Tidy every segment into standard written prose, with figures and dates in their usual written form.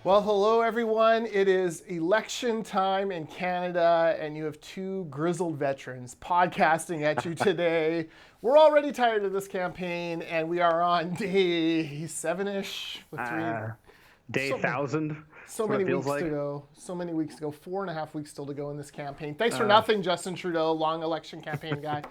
Well, hello everyone. It is election time in Canada, and you have two grizzled veterans podcasting at you today. We're already tired of this campaign, and we are on day 7-ish with day 1,000. So many weeks to go. So many weeks to go. 4.5 weeks still to go in this campaign. Thanks for nothing, Justin Trudeau, long election campaign guy.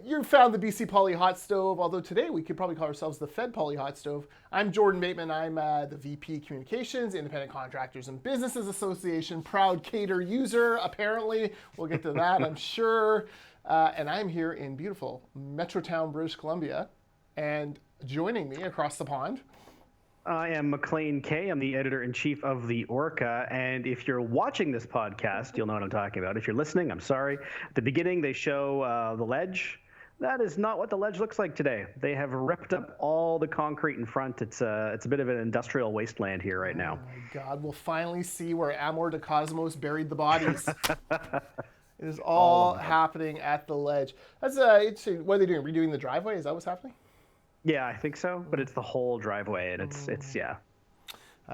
You found the BC Poly Hot Stove, although today we could probably call ourselves the Fed Poly Hot Stove. I'm Jordan Bateman. I'm the VP Communications, Independent Contractors and Businesses Association, proud Cater user, apparently. We'll get to that, I'm sure. And I'm here in beautiful Metrotown, British Columbia. And joining me across the pond, I am Maclean K. I'm the editor-in-chief of the Orca, and if you're watching this podcast, you'll know what I'm talking about. If you're listening, I'm sorry. At the beginning, they show the ledge. That is not what the ledge looks like today. They have ripped up all the concrete in front. It's a bit of an industrial wasteland here right now. Oh my God, we'll finally see where Amor de Cosmos buried the bodies. It is all happening at the ledge. That's what are they doing? Redoing the driveway? Is that what's happening? Yeah, I think so, but it's the whole driveway, and it's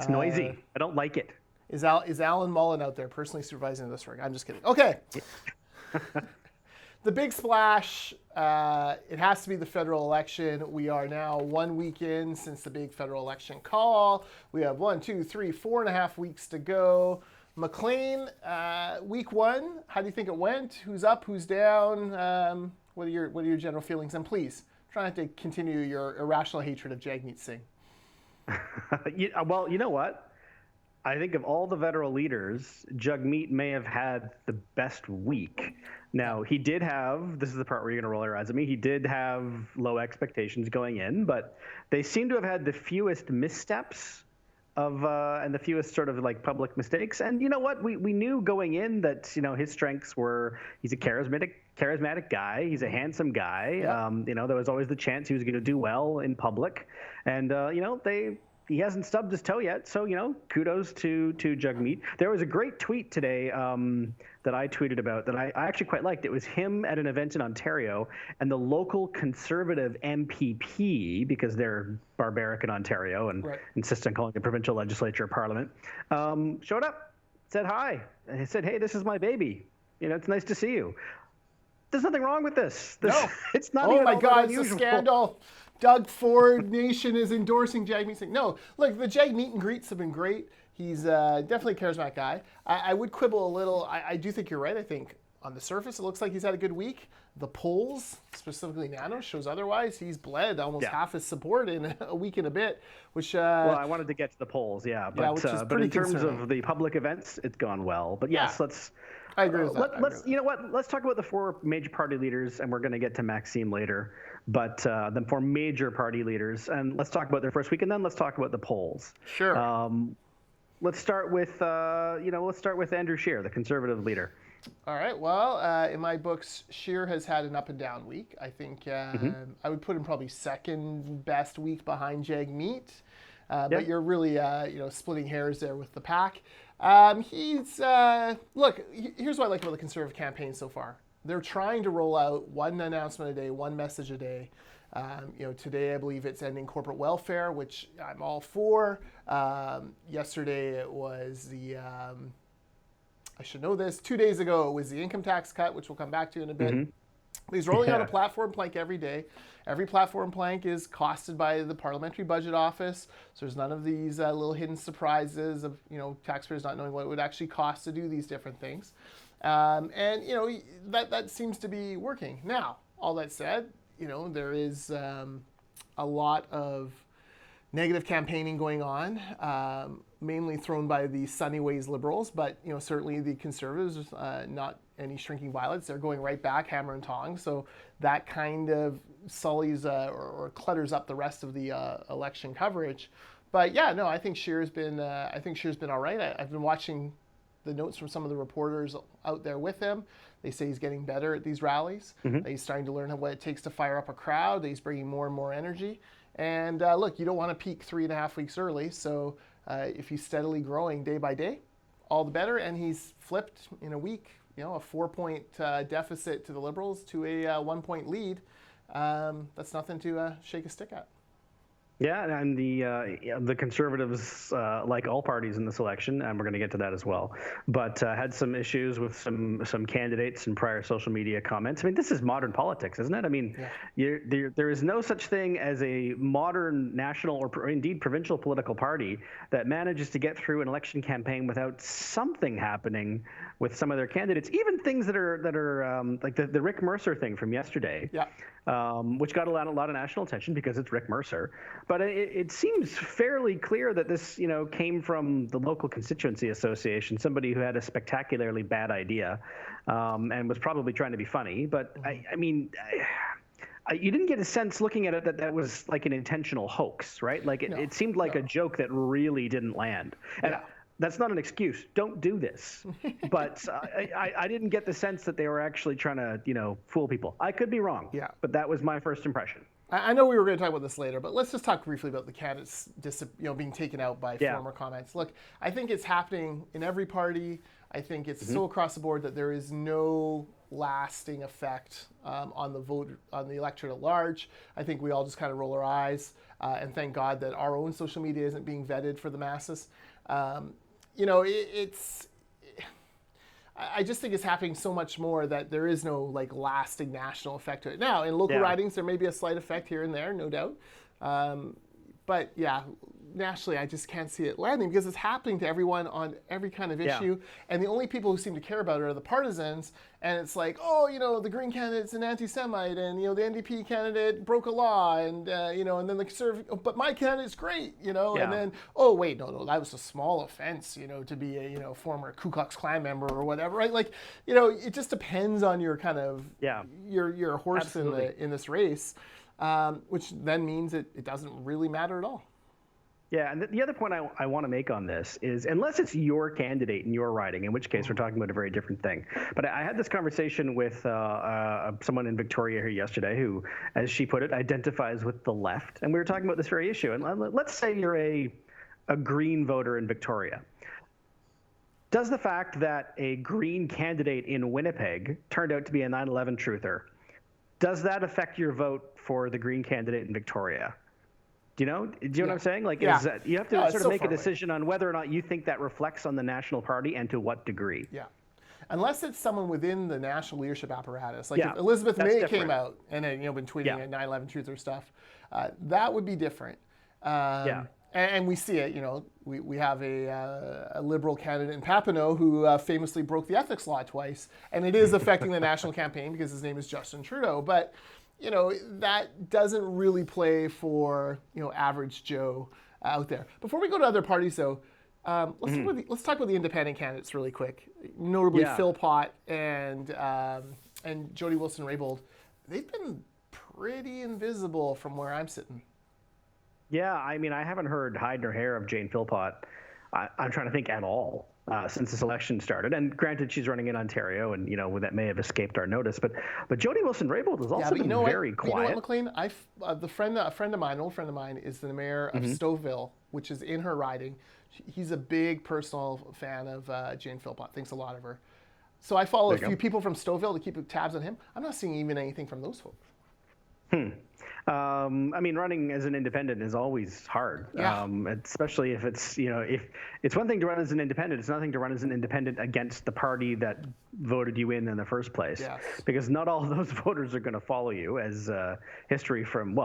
noisy. I don't like it. Is Alan Mullen out there personally supervising this work? I'm just kidding. Okay. The big splash, it has to be the federal election. We are now 1 week in since the big federal election call. We have 4.5 weeks to go. Maclean, week one, how do you think it went? Who's up, who's down? What are your general feelings? And please, try not to continue your irrational hatred of Jagmeet Singh. Well, you know what? I think of all the federal leaders, Jagmeet may have had the best week. Now, he did have, this is the part where you're going to roll your eyes at me, he did have low expectations going in, but they seem to have had the fewest missteps and the fewest sort of like public mistakes. And you know what? We knew going in that, his strengths were, he's a charismatic guy. He's a handsome guy. Yep. There was always the chance he was going to do well in public. And, he hasn't stubbed his toe yet. So, kudos to Jagmeet. There was a great tweet today that I tweeted about that I actually quite liked. It was him at an event in Ontario, and the local Conservative MPP, because they're barbaric in Ontario and insist on calling the provincial legislature a parliament, showed up, said hi. And he said, hey, this is my baby. It's nice to see you. There's nothing wrong with this. No. It's not even all that unusual. It's a scandal. Doug Ford Nation is endorsing Jagmeet Singh. No, look, the Jag meet and greets have been great. He's definitely a charismatic guy. I would quibble a little. I do think you're right. I think on the surface, it looks like he's had a good week. The polls, specifically Nano, shows otherwise. He's bled almost half his support in a week and a bit, which... well, I wanted to get to the polls, but, which is but in terms of the public events, it's gone well. But yes, let's... I agree with that. You know what? Let's talk about the four major party leaders, and we're going to get to Maxime later. But the four major party leaders, and let's talk about their first week, and then let's talk about the polls. Sure. Let's start with Andrew Scheer, the Conservative leader. All right. Well, in my books, Scheer has had an up and down week. I think I would put him probably second best week behind Jagmeet. But you're really splitting hairs there with the pack. Here's what I like about the Conservative campaign so far. They're trying to roll out one announcement a day, one message a day. Today I believe it's ending corporate welfare, which I'm all for. Yesterday it was the, I should know this, 2 days ago it was the income tax cut, which we'll come back to in a bit. Mm-hmm. He's rolling out a platform plank every day. Every platform plank is costed by the Parliamentary Budget Office, so there's none of these little hidden surprises of taxpayers not knowing what it would actually cost to do these different things. That seems to be working. Now, all that said, there is a lot of negative campaigning going on, mainly thrown by the Sunny Ways Liberals, but certainly the Conservatives, not any shrinking violets. They're going right back, hammer and tongs. So that kind of sullies or clutters up the rest of the election coverage. But I think Scheer's been all right. I've been watching the notes from some of the reporters out there with him. They say he's getting better at these rallies. Mm-hmm. That he's starting to learn what it takes to fire up a crowd. That he's bringing more and more energy. And look, you don't want to peak 3.5 weeks early. So if he's steadily growing day by day, all the better. And he's flipped in a week, a 4-point deficit to the Liberals to a 1-point lead. That's nothing to shake a stick at. Yeah, and the Conservatives, like all parties in this election, and we're going to get to that as well, but had some issues with some candidates and prior social media comments. I mean, this is modern politics, isn't it? I mean, there is no such thing as a modern national or indeed provincial political party that manages to get through an election campaign without something happening with some of their candidates, even things that are like the Rick Mercer thing from yesterday. Yeah. Which got a lot of national attention because it's Rick Mercer. But it seems fairly clear that this, came from the local constituency association, somebody who had a spectacularly bad idea and was probably trying to be funny. But I mean, you didn't get a sense looking at it that was like an intentional hoax, right? Like it seemed like a joke that really didn't land. And that's not an excuse. Don't do this. But I didn't get the sense that they were actually trying to, fool people. I could be wrong. Yeah. But that was my first impression. I know we were going to talk about this later, but let's just talk briefly about the candidates, being taken out by former comments. Look, I think it's happening in every party. I think it's so across the board that there is no lasting effect on the vote, on the electorate at large. I think we all just kind of roll our eyes and thank God that our own social media isn't being vetted for the masses. I just think it's happening so much more that there is no lasting national effect to it. Now, in local ridings, there may be a slight effect here and there, no doubt. But yeah, nationally, I just can't see it landing because it's happening to everyone on every kind of issue. And the only people who seem to care about it are the partisans. And it's like, the Green candidate's an anti-Semite, and the NDP candidate broke a law, and and then the Conservative, but my candidate's great, and then wait, no, that was a small offense, to be a former Ku Klux Klan member or whatever, right? Like, it just depends on your kind of your horse in this race, which then means it doesn't really matter at all. Yeah, and the other point I want to make on this is, unless it's your candidate in your riding, in which case we're talking about a very different thing. But I had this conversation with someone in Victoria here yesterday who, as she put it, identifies with the left. And we were talking about this very issue. And let's say you're a Green voter in Victoria. Does the fact that a Green candidate in Winnipeg turned out to be a 9/11 truther, does that affect your vote for the Green candidate in Victoria? Do you know what I'm saying? Like, is that, you have to sort of make a decision on whether or not you think that reflects on the National Party and to what degree. Yeah. Unless it's someone within the national leadership apparatus. Like if Elizabeth May came out and had, been tweeting at 9/11 truther stuff, that would be different. And we see it, we have a Liberal candidate in Papineau who famously broke the ethics law twice. And it is affecting the national campaign because his name is Justin Trudeau. But that doesn't really play for, average Joe out there. Before we go to other parties, though, let's talk about the independent candidates really quick. Notably, Phil Pott and Jody Wilson-Raybould. They've been pretty invisible from where I'm sitting. Yeah, I mean, I haven't heard hide nor hair of Jane Philpott. I'm trying to think at all. Since this election started, and granted, she's running in Ontario, and that may have escaped our notice. But Jody Wilson-Raybould has also been very quiet. You know what, Maclean? A friend of mine, old friend of mine, is the mayor of Stouffville, which is in her riding. He's a big personal fan of Jane Philpott. Thinks a lot of her. So I follow a few people from Stouffville to keep tabs on him. I'm not seeing even anything from those folks. I mean, running as an independent is always hard, especially if it's, if it's one thing to run as an independent, it's nothing to run as an independent against the party that voted you in the first place. Yes. Because not all of those voters are going to follow you, as history from,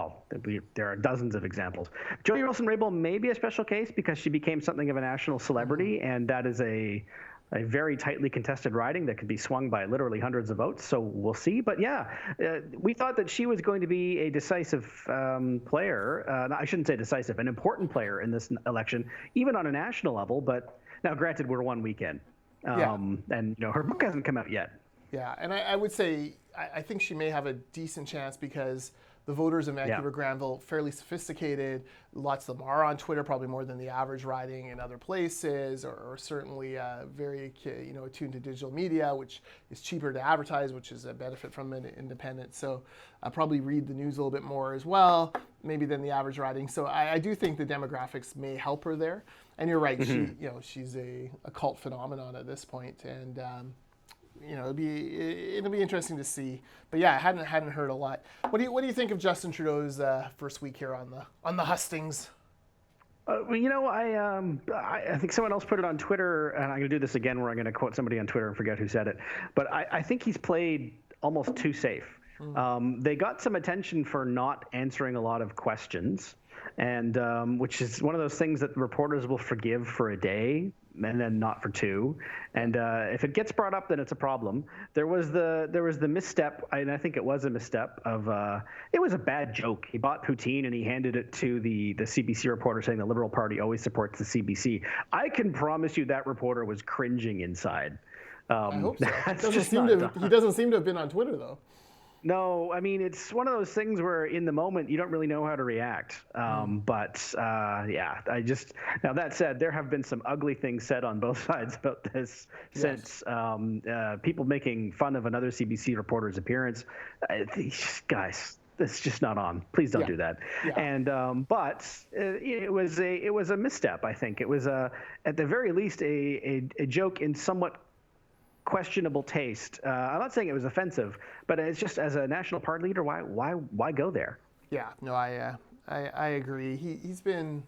there are dozens of examples. Jody Wilson-Raybould may be a special case because she became something of a national celebrity, and that is a very tightly contested riding that could be swung by literally hundreds of votes. So we'll see. But we thought that she was going to be a decisive player. I shouldn't say decisive, an important player in this election, even on a national level. But now, granted, we're 1 week in. And her book hasn't come out yet. Yeah, and I would say I think she may have a decent chance because the voters in Vancouver Granville, fairly sophisticated. Lots of them are on Twitter, probably more than the average riding in other places, or certainly very attuned to digital media, which is cheaper to advertise, which is a benefit from an independent. So probably read the news a little bit more as well. maybe than the average riding. So I do think the demographics may help her there. And you're right, she's a cult phenomenon at this point, and it'll be interesting to see. But yeah, I hadn't heard a lot. What do you think of Justin Trudeau's first week here on the hustings? I think someone else put it on Twitter, and I'm going to do this again where I'm going to quote somebody on Twitter and forget who said it. But I think he's played almost too safe. They got some attention for not answering a lot of questions, and which is one of those things that reporters will forgive for a day and then not for two. And if it gets brought up, then it's a problem. There was the misstep, and I think it was a misstep of it was a bad joke. He bought poutine and he handed it to the CBC reporter, saying the Liberal Party always supports the CBC. I can promise you that reporter was cringing inside. I hope so. He doesn't seem to have been on Twitter though. No, I mean, it's one of those things where in the moment you don't really know how to react. Now that said, there have been some ugly things said on both sides about this since people making fun of another CBC reporter's appearance. Guys, it's just not on. Please don't do that. Yeah. And but it was a misstep. I think it was at the very least a joke in somewhat questionable taste. I'm not saying it was offensive, but it's just as a national party leader, why go there? Yeah, no, I agree. He's been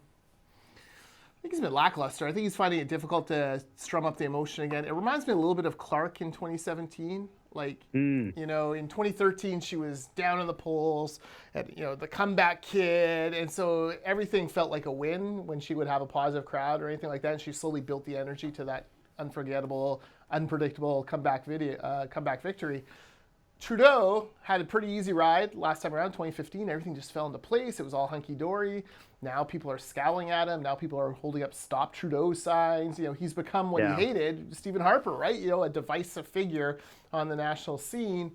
lackluster. I think he's finding it difficult to strum up the emotion again. It reminds me a little bit of Clark in 2017. In 2013 she was down in the polls, and the comeback kid, and so everything felt like a win when she would have a positive crowd or anything like that. And she slowly built the energy to that unforgettable, unpredictable comeback victory. Trudeau had a pretty easy ride last time around, 2015. Everything just fell into place. It was all hunky-dory. Now people are scowling at him. Now people are holding up "Stop Trudeau" signs. He's become what he hated, Stephen Harper, right? A divisive figure on the national scene.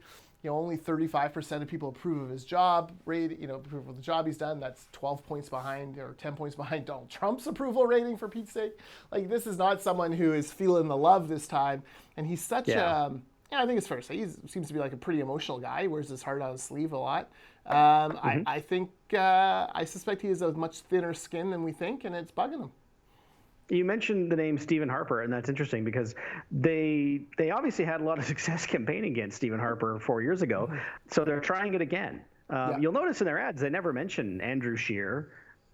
Only 35% of people approve of his job rating, approve of the job he's done. That's 12 points behind, or 10 points behind Donald Trump's approval rating, for Pete's sake. This is not someone who is feeling the love this time. And he's such I think it's fair to say he seems to be like a pretty emotional guy. He wears his heart on his sleeve a lot. I think, I suspect he has a much thinner skin than we think, and it's bugging him. You mentioned the name Stephen Harper, and that's interesting because they obviously had a lot of success campaigning against Stephen Harper 4 years ago, so they're trying it again. You'll notice in their ads they never mention Andrew Scheer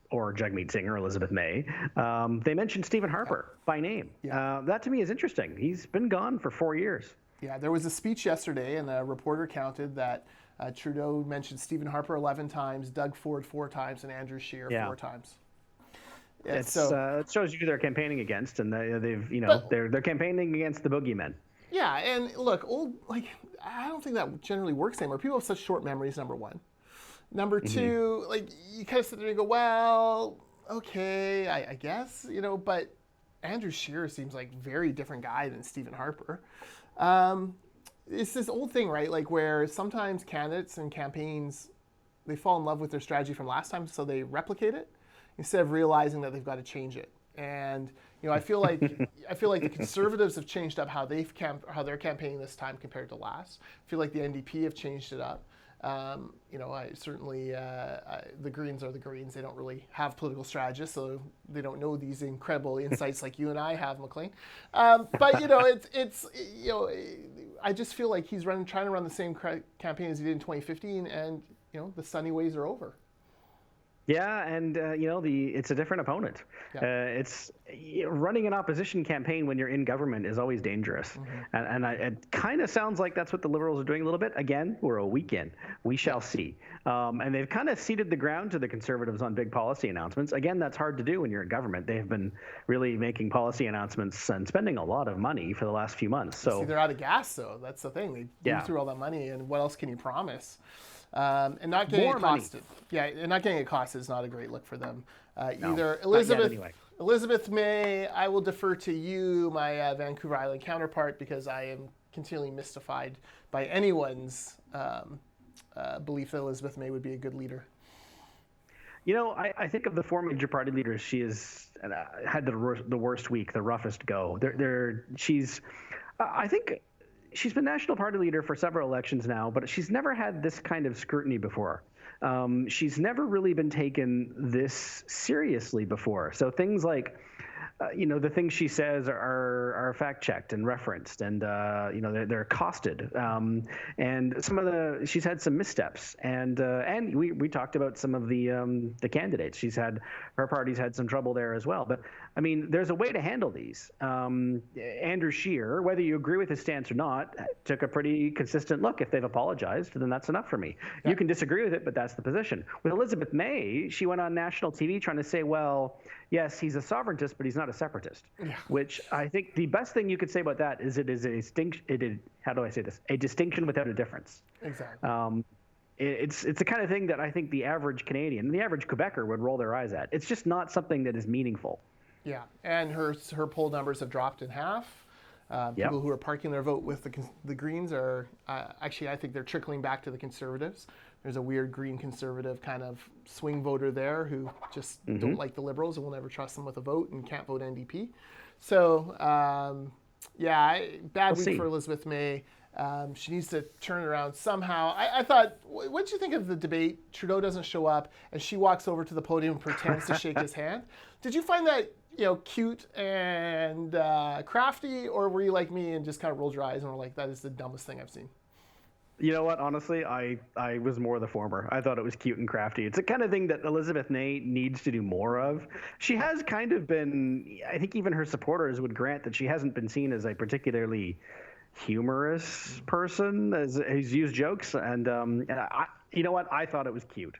or Jagmeet Singh or Elizabeth May. They mention Stephen Harper by name. That to me is interesting. He's been gone for 4 years. Yeah, there was a speech yesterday, and a reporter counted that Trudeau mentioned Stephen Harper 11 times, Doug Ford 4 times, and Andrew Scheer 4 times. It shows you who they're campaigning against, and they're campaigning against the boogeymen. Yeah, and look, I don't think that generally works anymore. People have such short memories. Number one, number two, you kind of sit there and go, well, okay, I guess, But Andrew Scheer seems like a very different guy than Stephen Harper. It's this old thing, right? Where sometimes candidates and campaigns, they fall in love with their strategy from last time, so they replicate it instead of realizing that they've got to change it. And I feel like the Conservatives have changed up how they're campaigning this time compared to last. I feel like the NDP have changed it up. I certainly the Greens are the Greens. They don't really have political strategists, so they don't know these incredible insights like you and I have, Maclean. But I just feel like he's trying to run the same campaign as he did in 2015, and the sunny ways are over. Yeah, and it's a different opponent. Yeah. It's running an opposition campaign when you're in government is always dangerous, and it kind of sounds like that's what the Liberals are doing a little bit. Again, we're a week in. We shall see. And they've kind of ceded the ground to the Conservatives on big policy announcements. Again, that's hard to do when you're in government. They've been really making policy announcements and spending a lot of money for the last few months. So see, they're out of gas, though. That's the thing. They blew through all that money, and what else can you promise? And not getting it costed. Yeah, and not getting it costed is not a great look for them either. Elizabeth May, I will defer to you, my Vancouver Island counterpart, because I am continually mystified by anyone's belief that Elizabeth May would be a good leader. I think of the four major party leaders, she has had the worst week, the roughest go. I think she's been national party leader for several elections now, but she's never had this kind of scrutiny before. she's never really been taken this seriously before. So things like, the things she says are fact checked and referenced, and they're costed. And she's had some missteps, and we talked about some of the candidates. Her party's had some trouble there as well. But I mean, there's a way to handle these. Andrew Scheer, whether you agree with his stance or not, took a pretty consistent look. If they've apologized, then that's enough for me. Yeah. You can disagree with it, but that's the position. With Elizabeth May, she went on national TV trying to say, well, yes, he's a sovereigntist, but he's not a separatist. Yeah. Which I think the best thing you could say about that is it is a distinction. How do I say this? A distinction without a difference. Exactly. It's the kind of thing that I think the average Canadian, the average Quebecer would roll their eyes at. It's just not something that is meaningful. Yeah, and her poll numbers have dropped in half. People who are parking their vote with the Greens are actually, I think they're trickling back to the Conservatives. There's a weird Green Conservative kind of swing voter there who just don't like the Liberals and will never trust them with a vote and can't vote NDP. So, bad week for Elizabeth May. She needs to turn it around somehow. I thought, what did you think of the debate? Trudeau doesn't show up, and she walks over to the podium and pretends to shake his hand. Did you find that cute and crafty, or were you like me and just kind of rolled your eyes and were like, that is the dumbest thing I've seen? You know what? Honestly, I was more the former. I thought it was cute and crafty. It's the kind of thing that Elizabeth May needs to do more of. She has kind of been, I think even her supporters would grant that she hasn't been seen as a particularly humorous person who's used jokes. And you know what? I thought it was cute.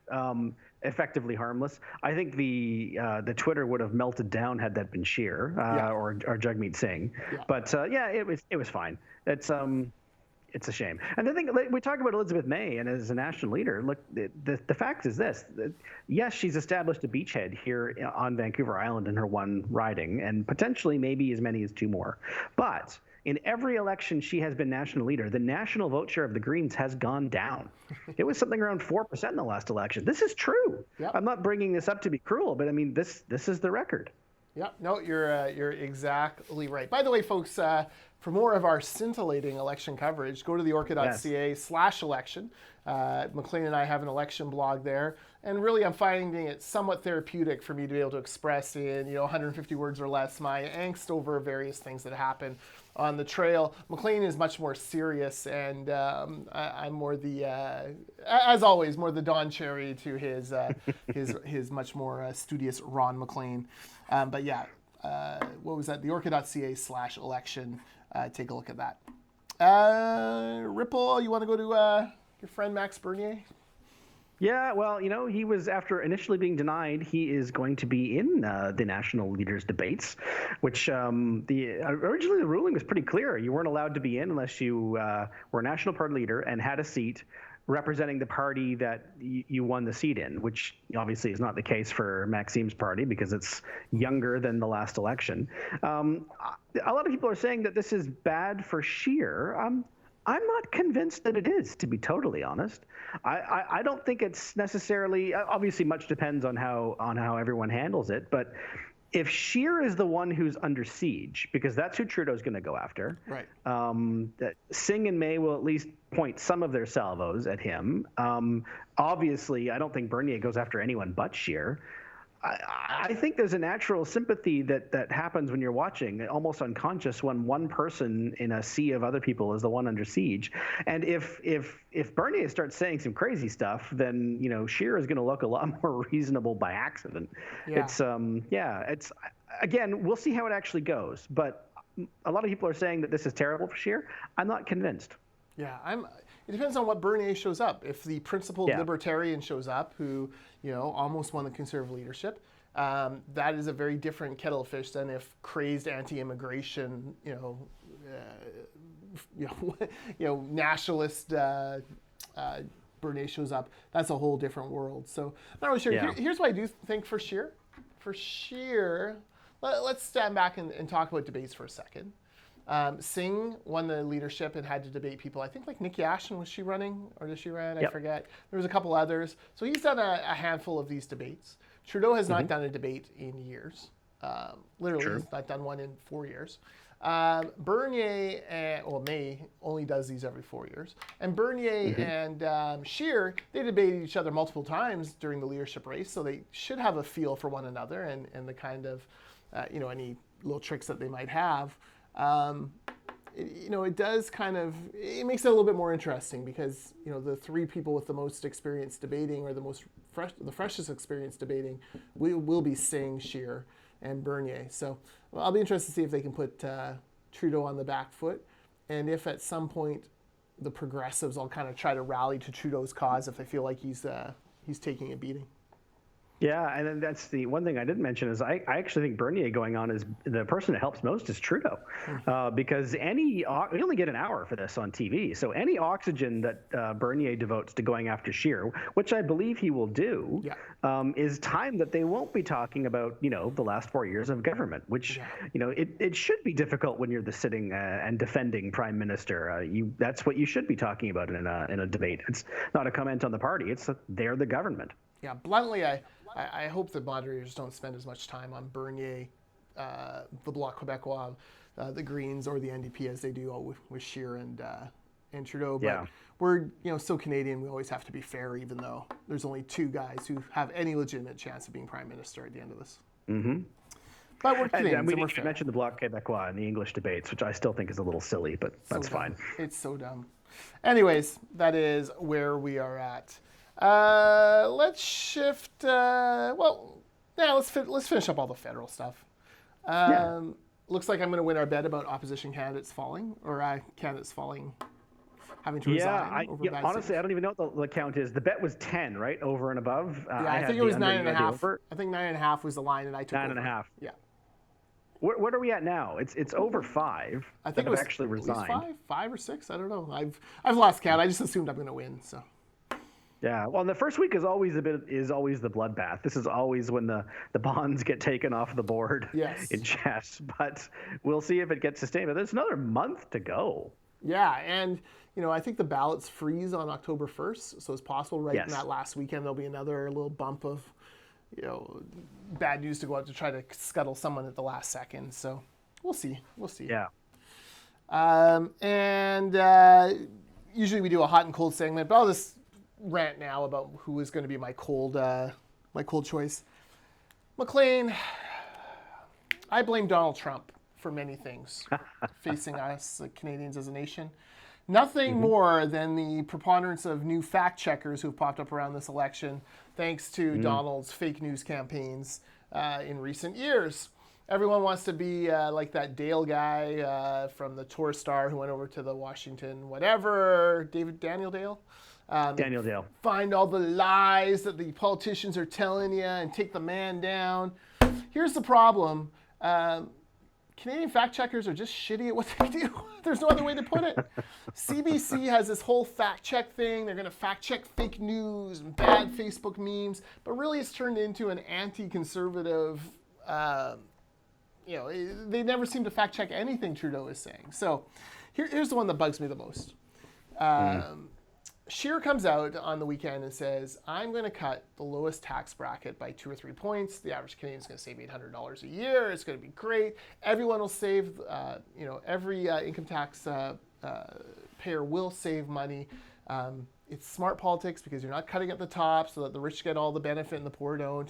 Effectively harmless. I think the Twitter would have melted down had that been Scheer or Jagmeet Singh. Yeah. But it was fine. It's a shame. And the thing, we talk about Elizabeth May and as a national leader, look, the fact is this. Yes, she's established a beachhead here on Vancouver Island in her one riding, and potentially maybe as many as two more. But in every election she has been national leader, the national vote share of the Greens has gone down. It was something around 4% in the last election. This is true. Yep. I'm not bringing this up to be cruel, but I mean, this is the record. Yeah, no, you're exactly right. By the way, folks, for more of our scintillating election coverage, go to theorca.ca/election. Maclean and I have an election blog there. And really, I'm finding it somewhat therapeutic for me to be able to express in 150 words or less my angst over various things that happen on the trail. Maclean is much more serious, and I'm more the, as always, more the Don Cherry to his much more studious Ron Maclean. But yeah, what was that? Theorca.ca/election. Take a look at that. Ripple, you want to go to your friend Max Bernier? Yeah, well, he was, after initially being denied, he is going to be in the national leaders debates, which originally the ruling was pretty clear. You weren't allowed to be in unless you were a national party leader and had a seat representing the party that you won the seat in, which obviously is not the case for Maxime's party because it's younger than the last election. A lot of people are saying that this is bad for Scheer. I'm not convinced that it is, to be totally honest. I don't think it's necessarily, obviously much depends on how everyone handles it, but if Scheer is the one who's under siege, because that's who Trudeau's going to go after, right? Singh and May will at least point some of their salvos at him. Obviously, I don't think Bernier goes after anyone but Scheer. I think there's a natural sympathy that happens when you're watching, almost unconscious, when one person in a sea of other people is the one under siege. And if Bernier starts saying some crazy stuff, then Scheer is going to look a lot more reasonable by accident. Yeah. It's again, we'll see how it actually goes. But a lot of people are saying that this is terrible for Scheer. I'm not convinced. Yeah, it depends on what Bernier shows up. If the principled libertarian shows up, who almost won the Conservative leadership, that is a very different kettle of fish than if crazed anti-immigration, nationalist Bernier shows up. That's a whole different world. So I'm not really sure. Yeah. Here's what I do think for Scheer. For Scheer, let's stand back and talk about debates for a second. Singh won the leadership and had to debate people. I think like Nikki Ashton, was she running or did she run? I forget. There was a couple others. So he's done a handful of these debates. Trudeau has not done a debate in years. Literally, True. he's not done one in 4 years. Bernier, May only does these every 4 years. And Bernier and Scheer, they debated each other multiple times during the leadership race, so they should have a feel for one another and the kind of, any little tricks that they might have. It does it makes it a little bit more interesting because, the three people with the most experience debating or the freshest experience debating will be Singh, Scheer, and Bernier. So I'll be interested to see if they can put Trudeau on the back foot, and if at some point the progressives all kind of try to rally to Trudeau's cause if they feel like he's taking a beating. Yeah, and then that's the one thing I didn't mention is I actually think Bernier going on is the person that helps most is Trudeau, because we only get an hour for this on TV, so any oxygen that Bernier devotes to going after Scheer, which I believe he will do, is time that they won't be talking about the last 4 years of government, which it should be difficult when you're the sitting and defending prime minister. That's what you should be talking about in a debate. It's not a comment on the party; it's they're the government. Yeah, bluntly, I hope the moderators don't spend as much time on Bernier, the Bloc Québécois, the Greens, or the NDP as they do with Scheer and Trudeau. But we're so Canadian, we always have to be fair, even though there's only two guys who have any legitimate chance of being prime minister at the end of this. Mm-hmm. But we're Canadians, and we we're fair. mentioned the Bloc Québécois in the English debates, which I still think is a little silly, but that's fine. It's so dumb. Anyways, that is where we are at. Let's shift. Let's finish up all the federal stuff. Looks like I'm going to win our bet about opposition candidates falling, or candidates falling, having to resign. Honestly, I don't even know what the count is. The bet was 10, right, over and above. I think it was 9.5. I think 9.5 was the line, and I took 9.5. Yeah. What are we at now? It's over 5. I think it was actually resigned. 5 or 6. I don't know. I've lost count. I just assumed I'm going to win. So. Yeah, well, the first week is always the bloodbath. This is always when the bonds get taken off the board in chess. But we'll see if it gets sustained. But there's another month to go. Yeah, and I think the ballots freeze on October 1st, so it's possible in that last weekend there'll be another little bump of bad news to go out to try to scuttle someone at the last second. So we'll see. Yeah. Usually we do a hot and cold segment, but I'll just rant now about who is going to be my cold choice. Maclean, I blame Donald Trump for many things facing us Canadians as a nation. Nothing more than the preponderance of new fact checkers who have popped up around this election, thanks to Donald's fake news campaigns in recent years. Everyone wants to be like that Dale guy from the Tour Star who went over to the Washington Daniel Dale. Daniel Dale. Find all the lies that the politicians are telling you and take the man down. Here's the problem. Canadian fact checkers are just shitty at what they do. There's no other way to put it. CBC has this whole fact check thing. They're going to fact check fake news and bad Facebook memes. But really it's turned into an anti-conservative, they never seem to fact check anything Trudeau is saying. So here's the one that bugs me the most. Scheer comes out on the weekend and says, I'm going to cut the lowest tax bracket by 2 or 3 points. The average Canadian is going to save $800 a year. It's going to be great. Everyone will save, every income tax payer will save money. It's smart politics because you're not cutting at the top so that the rich get all the benefit and the poor don't.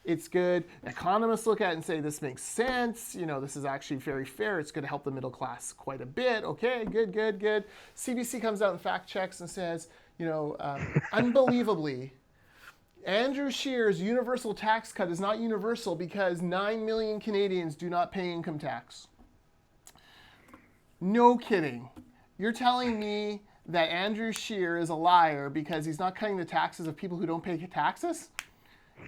It's good. Economists look at it and say, this makes sense. This is actually very fair. It's going to help the middle class quite a bit. Okay, good. CBC comes out and fact checks and says, unbelievably, Andrew Scheer's universal tax cut is not universal because 9 million Canadians do not pay income tax. No kidding. You're telling me that Andrew Scheer is a liar because he's not cutting the taxes of people who don't pay taxes?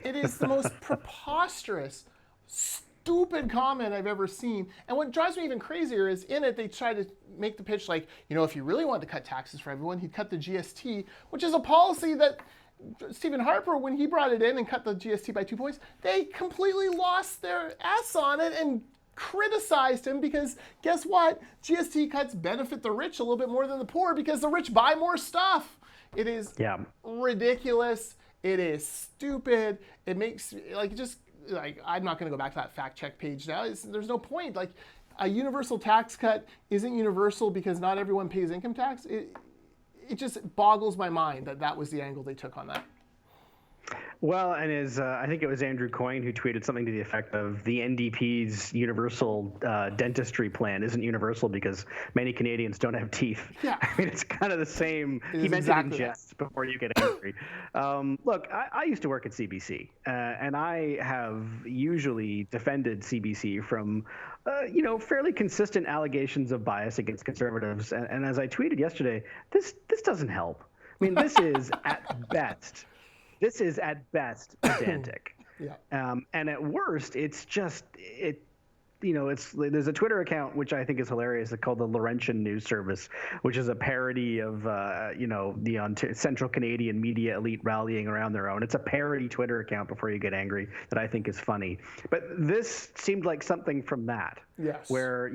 It is the most preposterous, stupid comment I've ever seen. And what drives me even crazier is in it, they try to make the pitch like, if you really wanted to cut taxes for everyone, he'd cut the GST, which is a policy that Stephen Harper, when he brought it in and cut the GST by 2 points, they completely lost their ass on it and criticized him because guess what? GST cuts benefit the rich a little bit more than the poor because the rich buy more stuff. It is ridiculous. It is stupid. It makes like, I'm not going to go back to that fact check page now. There's no point. Like, a universal tax cut isn't universal because not everyone pays income tax. It just boggles my mind that that was the angle they took on that. Well, and I think it was Andrew Coyne who tweeted something to the effect of the NDP's universal dentistry plan isn't universal because many Canadians don't have teeth. Yeah. I mean, it's kind of the same. He meant it in jest before you get angry. Look, I used to work at CBC, and I have usually defended CBC from, fairly consistent allegations of bias against Conservatives. And as I tweeted yesterday, this doesn't help. I mean, this is at best. This is at best pedantic. Yeah. And at worst, it's just there's a Twitter account which I think is hilarious. It's called the Laurentian News Service, which is a parody of the Central Canadian media elite rallying around their own. It's a parody Twitter account, before you get angry, that I think is funny. But this seemed like something from that. Yes. Where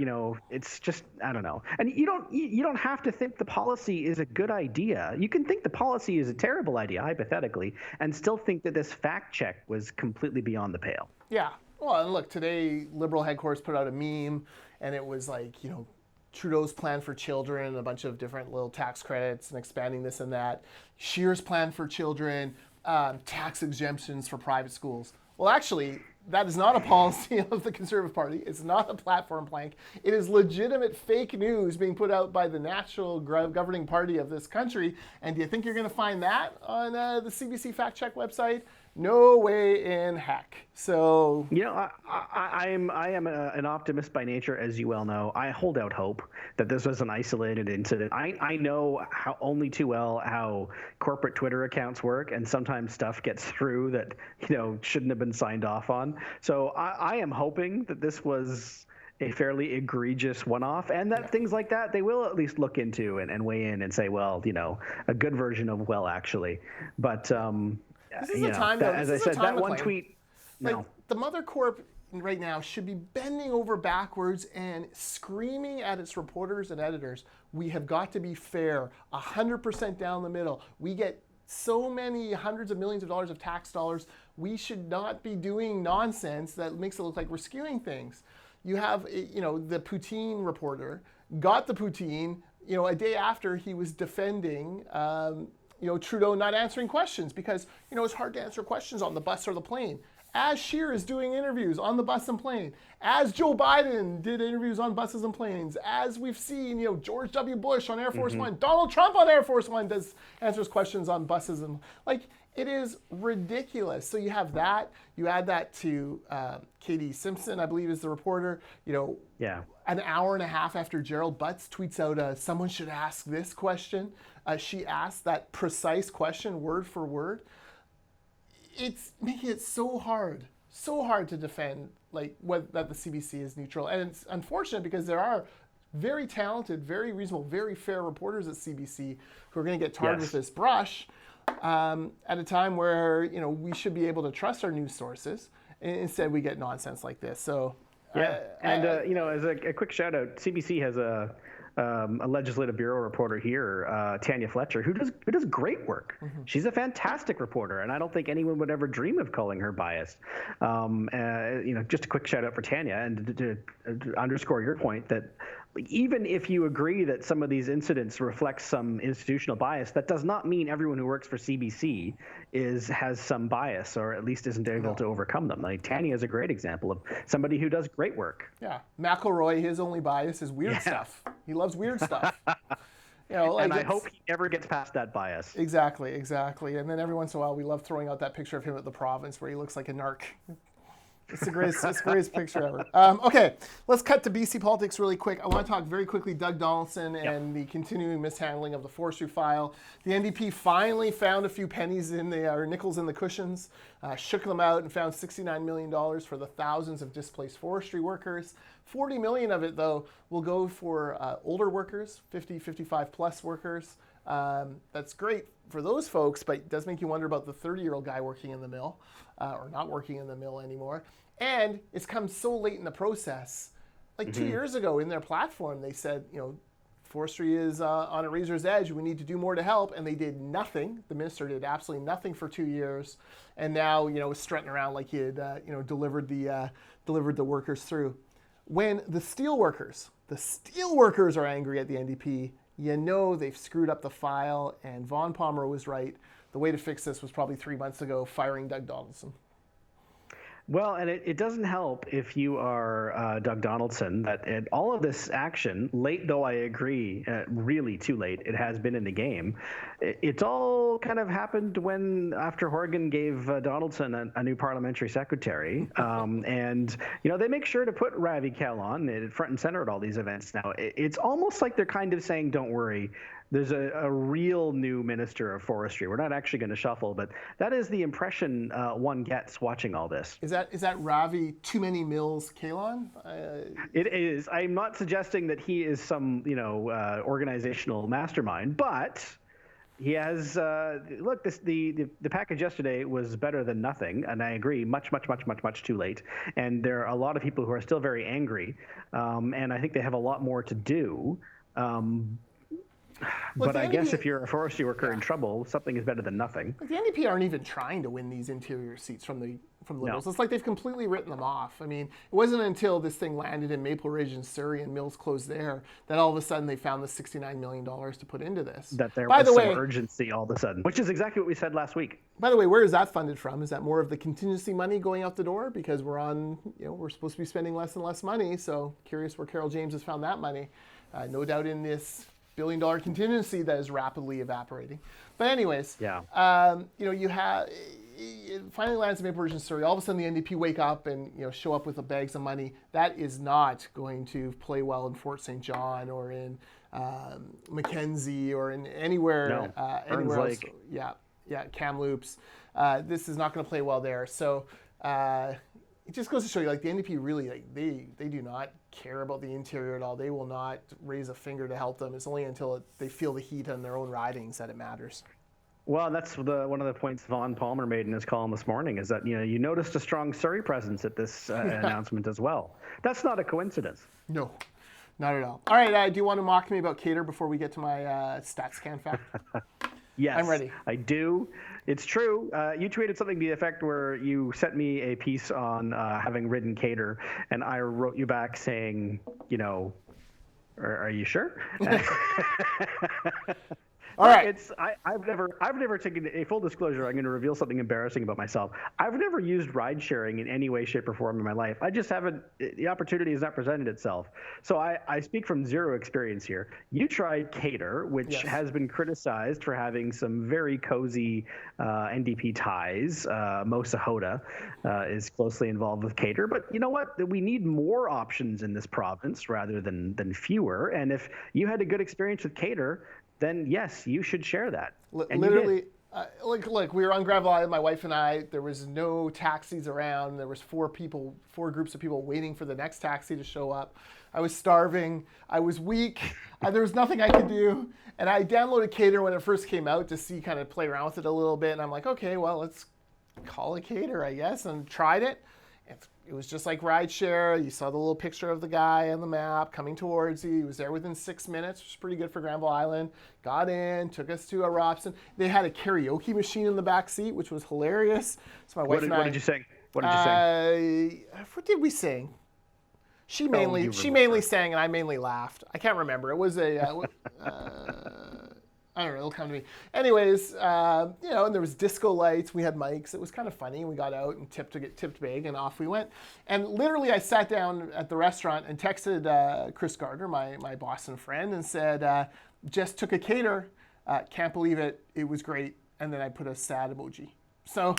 it's just, I don't know. And you don't have to think the policy is a good idea. You can think the policy is a terrible idea, hypothetically, and still think that this fact check was completely beyond the pale. Yeah. Well, and look, today Liberal headquarters put out a meme, and it was like, Trudeau's plan for children, a bunch of different little tax credits and expanding this and that. Scheer's plan for children, tax exemptions for private schools. Well, actually, that is not a policy of the Conservative Party. It's not a platform plank. It is legitimate fake news being put out by the national governing party of this country. And do you think you're going to find that on the CBC Fact Check website? No way in heck. So I am an optimist by nature, as you well know. I hold out hope that this was an isolated incident. I know only too well how corporate Twitter accounts work, and sometimes stuff gets through that shouldn't have been signed off on. So I am hoping that this was a fairly egregious one-off, and that things like that they will at least look into and weigh in and say, well, a good version of actually, but. This is the time, though. As I said, that one tweet. Like, the Mother Corp right now should be bending over backwards and screaming at its reporters and editors, we have got to be fair, 100% down the middle. We get so many hundreds of millions of dollars of tax dollars. We should not be doing nonsense that makes it look like we're skewing things. You have, the poutine reporter got the poutine, a day after he was defending Trudeau not answering questions because, it's hard to answer questions on the bus or the plane. As Scheer is doing interviews on the bus and plane, as Joe Biden did interviews on buses and planes, as we've seen, George W. Bush on Air Force One, Donald Trump on Air Force One answers questions on buses, and it is ridiculous. So you have that. You add that to Katie Simpson, I believe is the reporter. An hour and a half after Gerald Butts tweets out, someone should ask this question. She asked that precise question, word for word. It's making it so hard to defend that the CBC is neutral. And it's unfortunate because there are very talented, very reasonable, very fair reporters at CBC who are going to get tarred with this brush at a time where we should be able to trust our news sources. Instead, we get nonsense like this. So as a quick shout out, CBC has a legislative bureau reporter here, Tanya Fletcher, who does great work. Mm-hmm. She's a fantastic reporter, and I don't think anyone would ever dream of calling her biased. Just a quick shout out for Tanya, and to underscore your point that even if you agree that some of these incidents reflect some institutional bias, that does not mean everyone who works for CBC has some bias, or at least isn't able to overcome them. Tanya is a great example of somebody who does great work. Yeah, McElroy, his only bias is weird stuff. He loves weird stuff. And I hope he never gets past that bias. Exactly. And then every once in a while, we love throwing out that picture of him at the province where he looks like a narc. It's the greatest picture ever. Okay, let's cut to BC politics really quick. I want to talk very quickly Doug Donaldson and the continuing mishandling of the forestry file. The NDP finally found a few pennies or nickels in the cushions, shook them out and found $69 million for the thousands of displaced forestry workers. 40 million of it, though, will go for older workers, 50, 55 plus workers. That's great for those folks, but it does make you wonder about the 30-year-old guy working in the mill or not working in the mill anymore. And it's come so late in the process. 2 years ago in their platform, they said, forestry is on a razor's edge. We need to do more to help. And they did nothing. The minister did absolutely nothing for 2 years. And now, is strutting around like he had, delivered the workers through. When the steel workers are angry at the NDP, they've screwed up the file. And Vaughn Palmer was right. The way to fix this was probably 3 months ago, firing Doug Donaldson. Well, and it doesn't help if you are Doug Donaldson that all of this action, late though I agree, really too late, it has been in the game. It's all kind of happened after Horgan gave Donaldson a new parliamentary secretary. And, they make sure to put Ravi Kahlon front and center at all these events now. It's almost like they're kind of saying, don't worry. There's a real new minister of forestry. We're not actually going to shuffle, but that is the impression one gets watching all this. Is that Ravi Too Many Mills Kahlon? It is. I'm not suggesting that he is some organizational mastermind, but he has. Look, the package yesterday was better than nothing, and I agree. Much too late. And there are a lot of people who are still very angry, and I think they have a lot more to do. But I guess if you're a forestry worker in trouble, something is better than nothing. The NDP aren't even trying to win these interior seats from the Liberals. No. It's like they've completely written them off. I mean, it wasn't until this thing landed in Maple Ridge and Surrey and mills closed there that all of a sudden they found the $69 million to put into this. That there was some urgency all of a sudden, which is exactly what we said last week. By the way, where is that funded from? Is that more of the contingency money going out the door? Because we're supposed to be spending less and less money. So curious where Carol James has found that money. No doubt in this billion-dollar contingency that is rapidly evaporating. But anyways, you have it finally lands in Maple Ridge and Surrey. All of a sudden, the NDP wake up and show up with the bags of money. That is not going to play well in Fort St. John or in Mackenzie or in anywhere else. Lake. Yeah, Kamloops. This is not going to play well there. So it just goes to show you, like, the NDP really, they do not care about the interior at all. They will not raise a finger to help them. It's only until they feel the heat on their own ridings that it matters. Well, that's one of the points Vaughn Palmer made in his column this morning is that you noticed a strong Surrey presence at this announcement as well. That's not a coincidence. No, not at all. All right, do you want to mock me about Cater before we get to my StatsCan fact? Yes, I'm ready. I do. It's true. You tweeted something to the effect where you sent me a piece on having ridden Cater, and I wrote you back saying, are you sure? All right. I've never taken a full disclosure. I'm going to reveal something embarrassing about myself. I've never used ride sharing in any way, shape, or form in my life. I just haven't. The opportunity has not presented itself. So I speak from zero experience here. You tried Cater, which has been criticized for having some very cozy NDP ties. Mo Sahota is closely involved with Cater, but you know what? We need more options in this province rather than fewer. And if you had a good experience with Cater, then yes, you should share that. Literally, look, we were on Gravel Island, my wife and I. There was no taxis around. There was four groups of people waiting for the next taxi to show up. I was starving. I was weak. There was nothing I could do. And I downloaded Cater when it first came out to kind of play around with it a little bit. And I'm like, okay, well, let's call it Cater, I guess, and tried it. It was just like rideshare. You saw the little picture of the guy on the map coming towards you. He was there within 6 minutes, which was pretty good for Granville Island. Got in, took us to a Robson. They had a karaoke machine in the back seat, which was hilarious. So my wife and I. What did you sing? What did we sing? She mainly sang, and I mainly laughed. I can't remember. It was I don't know, it'll come to me. Anyways, and there was disco lights. We had mics. It was kind of funny. We got out and tipped big, and off we went. And literally, I sat down at the restaurant and texted Chris Gardner, my Boston friend, and said, just took a Cater. Can't believe it. It was great. And then I put a sad emoji. So,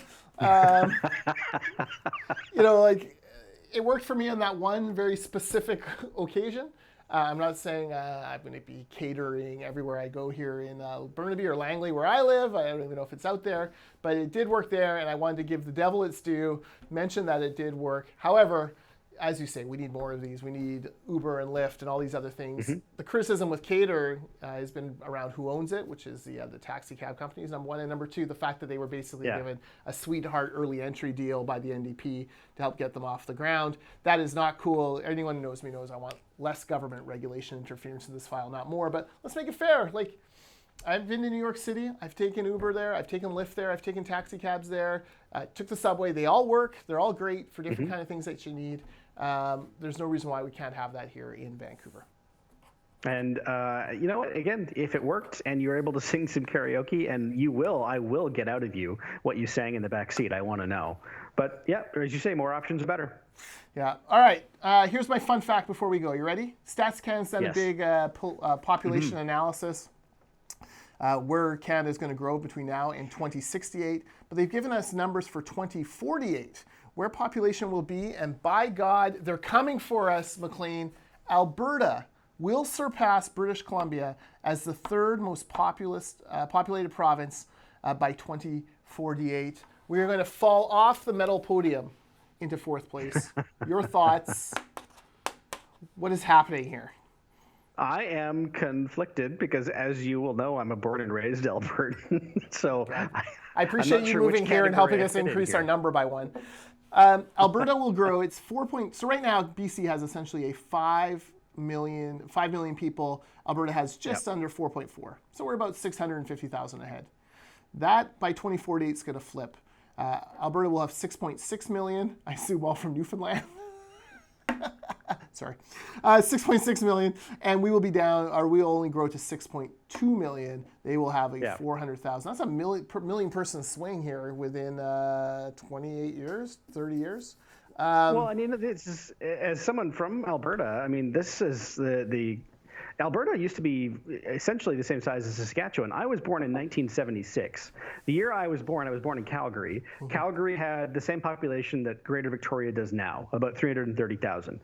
it worked for me on that one very specific occasion. I'm not saying I'm going to be catering everywhere I go here in Burnaby or Langley where I live. I don't even know if it's out there, but it did work there, and I wanted to give the devil its due, mention that it did work. However, as you say, we need more of these. We need Uber and Lyft and all these other things. The criticism with Catering has been around who owns it, which is the taxi cab companies, number one. And number two, the fact that they were basically given a sweetheart early entry deal by the NDP to help get them off the ground. That is not cool. Anyone who knows me knows I want less government regulation interference in this file, not more. But let's make it fair. Like, I've been to New York City. I've taken Uber there. I've taken Lyft there. I've taken taxi cabs there. Took the subway. They all work. They're all great for different kind of things that you need. There's no reason why we can't have that here in Vancouver. And you know what? Again, if it worked and you're able to sing some karaoke, and I will get out of you what you sang in the back seat. I want to know. But yeah, as you say, more options are better. Yeah. All right. Here's my fun fact before we go. You ready? Stats Canada's done a big population analysis. Where Canada is going to grow between now and 2068. But they've given us numbers for 2048, where population will be. And by God, they're coming for us, Maclean. Alberta will surpass British Columbia as the third most populated province by 2048. We are going to fall off the medal podium into fourth place. Your thoughts? What is happening here? I am conflicted because, as you will know, I'm a born and raised Albertan. So I appreciate you moving here and helping us increase our number by one. Alberta will grow. It's 4 point. So right now, BC has essentially a 5 million people. Alberta has just under 4.4. So we're about 650,000 ahead. That by 2048 is going to flip. Alberta will have 6.6 million. I assume all from Newfoundland. Sorry, 6.6 million, and we will be down, or we will only grow to 6.2 million. They will have 400,000. That's a million person swing here within 28 years, 30 years. Well, I mean, this is, as someone from Alberta, I mean, this is the Alberta used to be essentially the same size as Saskatchewan. I was born in 1976. The year I was born in Calgary. Calgary had the same population that Greater Victoria does now, about 330,000.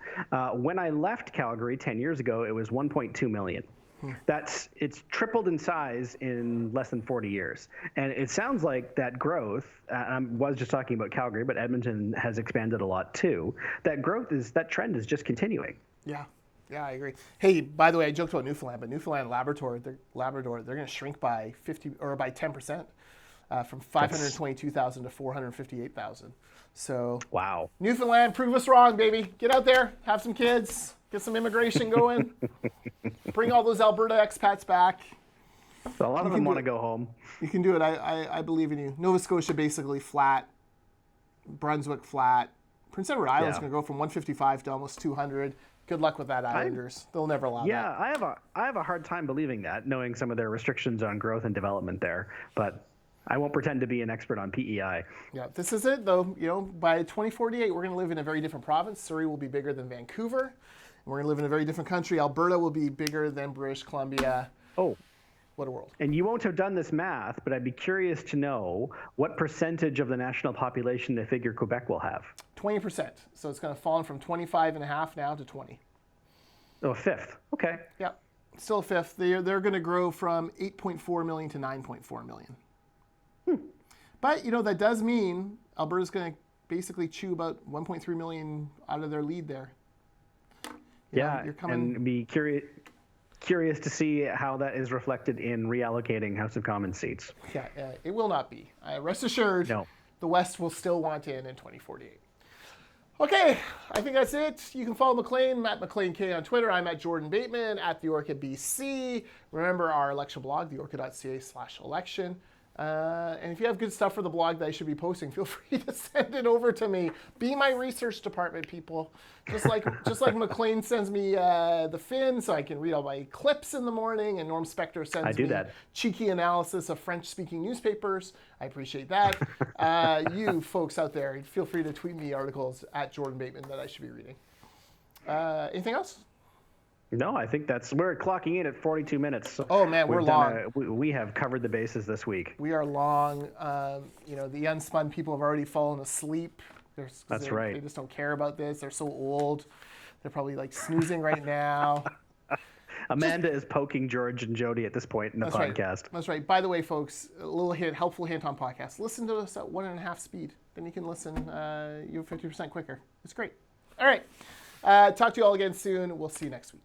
When I left Calgary 10 years ago, it was 1.2 million. It's tripled in size in less than 40 years. And it sounds like that growth, I was just talking about Calgary, but Edmonton has expanded a lot too. That trend is just continuing. Yeah. Yeah, I agree. Hey, by the way, I joked about Newfoundland, but Newfoundland and Labrador, they're going to shrink by 10%, from 522,000 to 458,000. So, wow. Newfoundland, prove us wrong, baby. Get out there, have some kids, get some immigration going, bring all those Alberta expats back. So a lot of them want to go home. You can do it. I believe in you. Nova Scotia basically flat, Brunswick flat. Prince Edward Island's going to go from 155 to almost 200. Good luck with that, Islanders. They'll never allow that. Yeah, I have a hard time believing that, knowing some of their restrictions on growth and development there. But I won't pretend to be an expert on PEI. Yeah, this is it, though. You know, by 2048, we're going to live in a very different province. Surrey will be bigger than Vancouver. And we're going to live in a very different country. Alberta will be bigger than British Columbia. Oh. What a world. And you won't have done this math, but I'd be curious to know what percentage of the national population they figure Quebec will have. 20%. So it's going to fall from 25.5 now to 20. Oh, a fifth. Okay. Yeah, still a fifth. They're going to grow from 8.4 million to 9.4 million. But, you know, that does mean Alberta's going to basically chew about 1.3 million out of their lead there. You're coming... and be curious to see how that is reflected in reallocating House of Commons seats. Yeah, it will not be. Rest assured, no. The West will still want in 2048. Okay, I think that's it. You can follow Maclean, Matt Maclean K on Twitter. I'm at Jordan Bateman, at The Orca BC. Remember our election blog, theorca.ca/election. And if you have good stuff for the blog that I should be posting, feel free to send it over to me. Be my research department, people. Just like Maclean sends me the Fin so I can read all my clips in the morning, and Norm Spector sends me cheeky analysis of French-speaking newspapers. I appreciate that. You folks out there, feel free to tweet me articles at Jordan Bateman that I should be reading. Anything else? No, I think we're clocking in at 42 minutes. So oh man, we're long. We have covered the bases this week. We are long. You know, the unspun people have already fallen asleep. That's right. They just don't care about this. They're so old. They're probably like snoozing right now. Amanda is poking George and Jody at this point in the podcast. Right. That's right. By the way, folks, a little helpful hint on podcasts. Listen to us at 1.5 speed. Then you can listen you 50% quicker. It's great. All right. Talk to you all again soon. We'll see you next week.